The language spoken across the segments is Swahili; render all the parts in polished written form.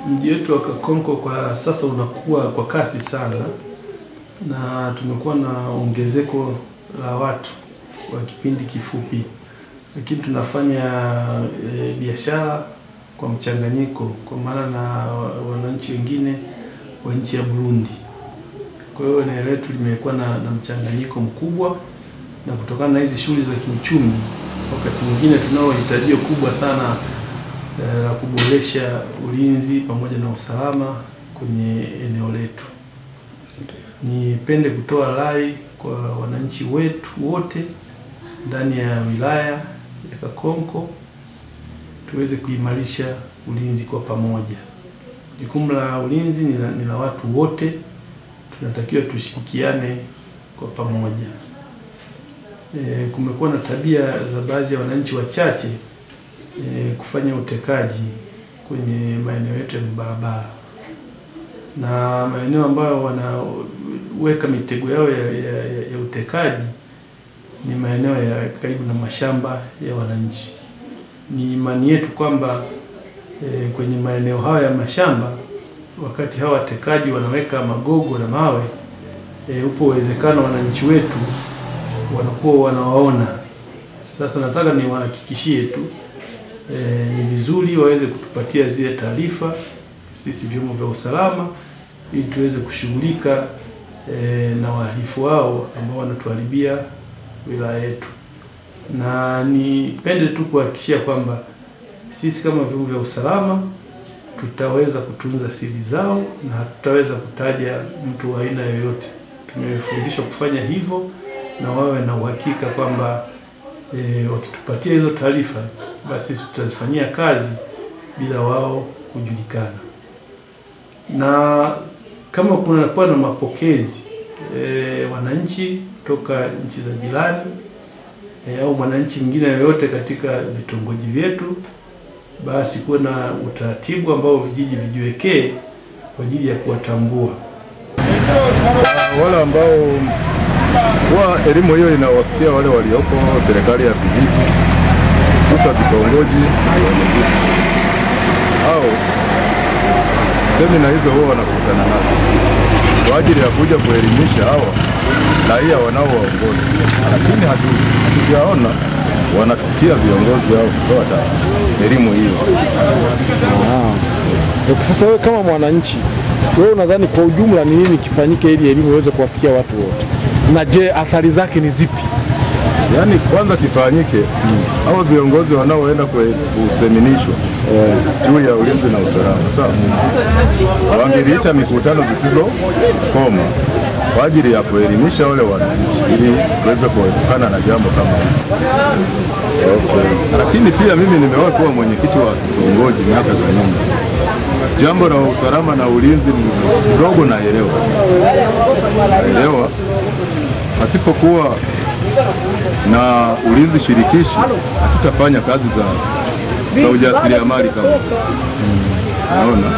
Mji wetu wa Kakonko kwa sasa unakuwa kwa kasi sana, na tumekuwa na ongezeko la watu kwa kipindi kifupi, lakini tunafanya biashara kwa mchanganyiko, kwa maana na wananchi wengine wa nchi ya Burundi. Kwa hiyo eneo letu limekuwa na mchanganyiko mkubwa, na kutokana na hizi shughuli za kiuchumi, wakati mwingine tunao hitajio kubwa sana la kuboresha ulinzi pamoja na usalama kwenye eneo letu. Nipende kutoa rai kwa wananchi wetu wote ndani ya wilaya ya Kakonko tuweze kuimarisha ulinzi kwa pamoja. Jukumu la ulinzi ni la watu wote, tunatakiwa tushirikiane kwa pamoja. Kumekuwa na tabia za baadhi ya wananchi wachache kufanya utekaji kwenye maeneo yetu ya barabara, na maeneo ambayo wanaweka mitego yao ya utekaji ni maeneo ya karibu na mashamba ya wananchi. Ni imani yetu kwamba kwenye maeneo hayo ya mashamba, wakati hawa watekaji wanaweka magogo na mawe, upo uwezekano wananchi wetu wanakuwa wanawaona. Sasa nataka niwahakikishie tu ni vizuri waweze kutupatia zile taarifa sisi vyombo vya usalama, ili tuweze kushughulika na wahalifu wao ambao wanatuharibia wilaya yetu. Na nipende tu kuhakikishia kwamba sisi kama vyombo vya usalama tutaweza kutunza siri zao na hatutaweza kutaja mtu wa aina yoyote. Tumefundishwa kufanya hivyo, na wawe na uhakika kwamba wakitupatia hizo taarifa, basi tutazifanyia kazi bila wao kujulikana. Na kama kunakuwa na mapokezi wananchi kutoka nchi za jirani au mwananchi mwingine yoyote katika vitongoji vyetu, basi kuwe na utaratibu ambao vijiji vijiwekee kwa ajili ya kuwatambua wale ambao kwa elimu hiyo inawafikia wale waliopo serikali ya vijiji, sasa vitongoji au semina hizo huwa wanakutana nazo kwa ajili ya kuja kuelimisha hawa raia wanaowaongoza, lakini hatujaona wanatufikia viongozi hao kutoa elimu hiyo. Sasa wewe kama mwananchi, wewe unadhani kwa ujumla ni nini kifanyike ili elimu iweze kuwafikia watu wote? Na je, athari zake ni zipi? Yaani kwanza kifanyike hao viongozi wanaoenda kuseminishwa juu ya ulinzi na usalama, sawa, wangeliita mikutano zisizokoma kwa ajili ya kuelimisha wale wananchi ili tuweze kuepukana na jambo kama hili. Lakini pia mimi nimewahi kuwa mwenyekiti wa kitongoji miaka za nyuma. Jambo la usalama na ulinzi kidogo naelewa. Asipokuwa na ulinzi shirikishi hatutafanya kazi za ujasiriamali kama. Naona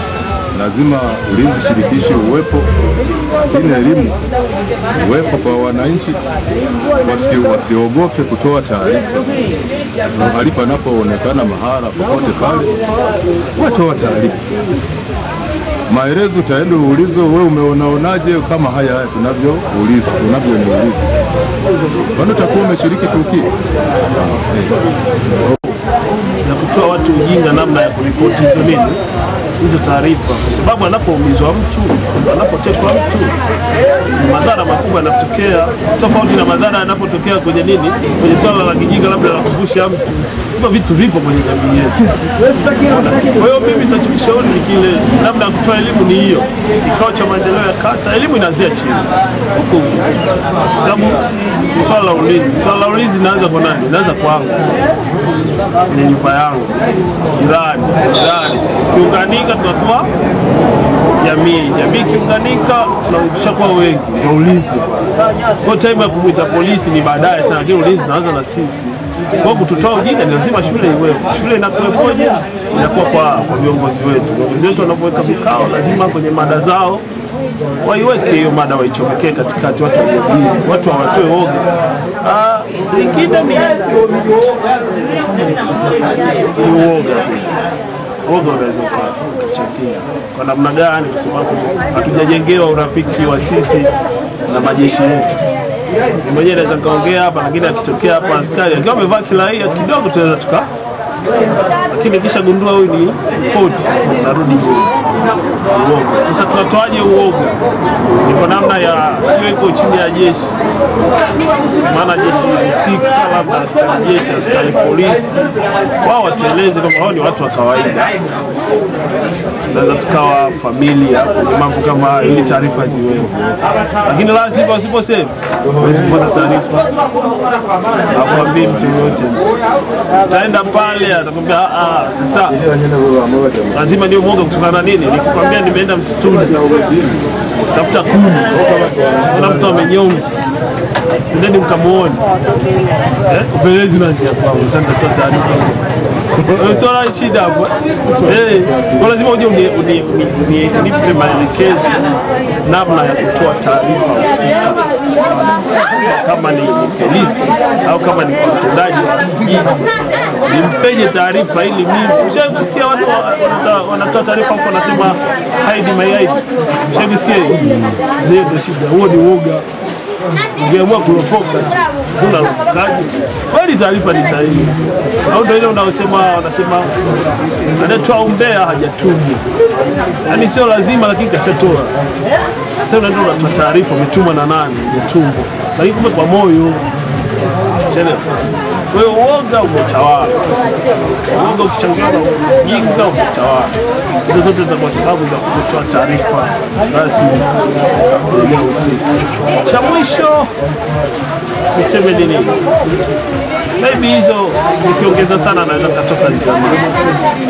lazima ulinzi shirikishi uwepo, lakini elimu uwepo kwa wananchi, wasiogope kutoa taarifa. Taarifa inapoonekana mahala popote pale, watoa taarifa. Maelezo taenda uulizo, wewe umeonaje kama haya tunavyouliza, tunavyoniuliza. Bado utakuwa umeshiriki tukio. Na kutoa watu ujinga namna ya kuripoti hizo taarifa, kwa sababu anapoumizwa mtu, anapotekwa mtu, madhara makubwa yanatokea, tofauti na madhara yanapotokea kwenye swala la kijinga labda la kugusha mtu. Hivyo vitu vipo kwenye jamii yetu. Kwa hiyo mimi ninachokishauri ni kile, labda kutoa elimu ni hiyo. Kikao cha maendeleo ya kata, elimu inaanzia chini huko, sababu swala la ulinzi inaanza kwa nani? Inaanza kwangu, kwenye nyumba yangu, jirani. Kiunganika tunakuwa jamii kiunganika, tunashakuwa wengi, ndio ulinzi. Kwa time ya kumuita polisi ni baadaye sana, lakini ulinzi unaanza na sisi. Kwa kututoa ujinga ni lazima shule iwepo. Shule inakuwepoje? Inakuwa kwa viongozi wetu. Viongozi wetu wanapoweka vikao, lazima kwenye mada zao waiweke hiyo mada, waichomekee katikati, watu hawatoe woga. Lingine ni uoga. uoga unaweza kuchangia. Kwa namna gani? Kwa sababu hatujajengewa urafiki wa sisi na majeshi yetu. Mmoja anaweza kaongea hapa, lakini akitokea hapa askari akiwa amevaa kiraia kidogo tunaweza lakini kisha gundua huyu ni koti, tunarudi uoga. Sasa tunatoaje uoga? Ni kwa namna ya hiyo iko chini ya jeshi, maana jeshi husika, labda askari jeshi, askari polisi, wao watueleze kama hao ni watu wa kawaida. Tunaweza tukawa familia, mambo kama ili taarifa ziwepo, lakini lazima wasiposema huwezi kupata taarifa. Hakuambii mtu yoyote, utaenda pale atakwambia sasa lazima niwe mwoga kutokana na nini? Nikikwambia nimeenda msituni tafuta kuni, kuna mtu amenyonga, ndeni mkamuone, upelelezi unaanzia kwa sasa, nitatoa taarifa. Sio la shida hapo. Kwa lazima uje unipe maelekezo namna ya kutoa taarifa husika, kama ni polisi au kama ni mtendaji nimpenye taarifa ili mimi. Mshasikia watu wanatoa taarifa huko wanasema hide my ID. Mshasikia zile shida, huo ni uoga. Ungeamua kulopoka kuna lokaji, kweli taarifa ni sahihi. Au ndio ile wanasema anatoa umbea hajatubu, yaani sio lazima, lakini kashatoa. Sasa ndio unatoa taarifa umetumwa na nani, hajatubu, lakini kumbe kwa moyo. Kwa hiyo uoga umetawala, uoga ukichangia na ujinga umetawala. Hizo zote za kwa sababu za kutoa taarifa rasmi ya usiku. Cha mwisho niseme nini? Maybe hizo nikiongeza sana naweza kutoka nje.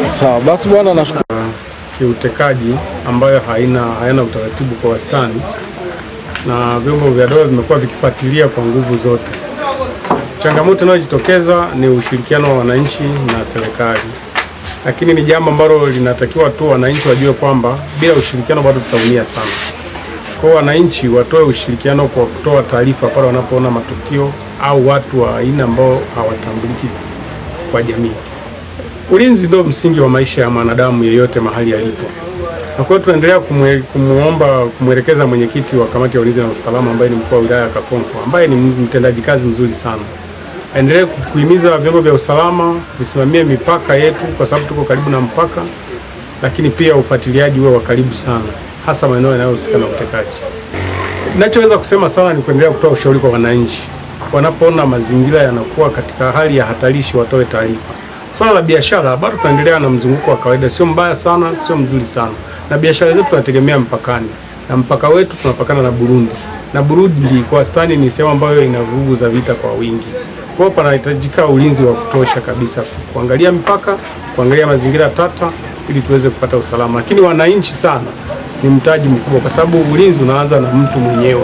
Sawa, basi bwana, nashukuru. Kiutekaji ambayo hayana utaratibu kwa wastani, na vyombo vya dola vimekuwa vikifuatilia kwa nguvu zote. Changamoto inayojitokeza ni ushirikiano wa wananchi na serikali, lakini ni jambo ambalo linatakiwa tu wananchi wajue kwamba bila ushirikiano bado tutaumia sana. Kwa wananchi watoe ushirikiano kwa kutoa taarifa pale wanapoona matukio au watu wa aina ambao hawatambuliki kwa jamii. Ulinzi ndio msingi wa maisha ya mwanadamu yeyote mahali alipo. Na kwa hiyo tunaendelea kumwelekeza mwenyekiti wa kamati ya ulinzi na usalama ambaye ni mkuu wa wilaya ya Kakonko, ambaye ni mtendaji kazi mzuri sana, aendelee kuhimiza vyombo vya usalama visimamie mipaka yetu kwa sababu tuko karibu na mpaka, lakini pia ufuatiliaji uwe wa karibu sana, hasa maeneo yanayohusika na utekaji. Ninachoweza kusema sana ni kuendelea kutoa ushauri kwa wananchi, wanapoona mazingira yanakuwa katika hali ya hatarishi watoe taarifa. Swala la biashara bado tunaendelea na mzunguko wa kawaida, sio mbaya sana, sio mzuri sana. Na biashara zetu tunategemea mpakani. Na mpaka wetu tunapakana na Burundi. Na Burundi kwa wastani ni sehemu ambayo ina vurugu za vita kwa wingi. Kwa hiyo panahitajika ulinzi wa kutosha kabisa, kuangalia mpaka, kuangalia mazingira tata ili tuweze kupata usalama. Lakini wananchi sana ni mtaji mkubwa, kwa sababu ulinzi unaanza na mtu mwenyewe.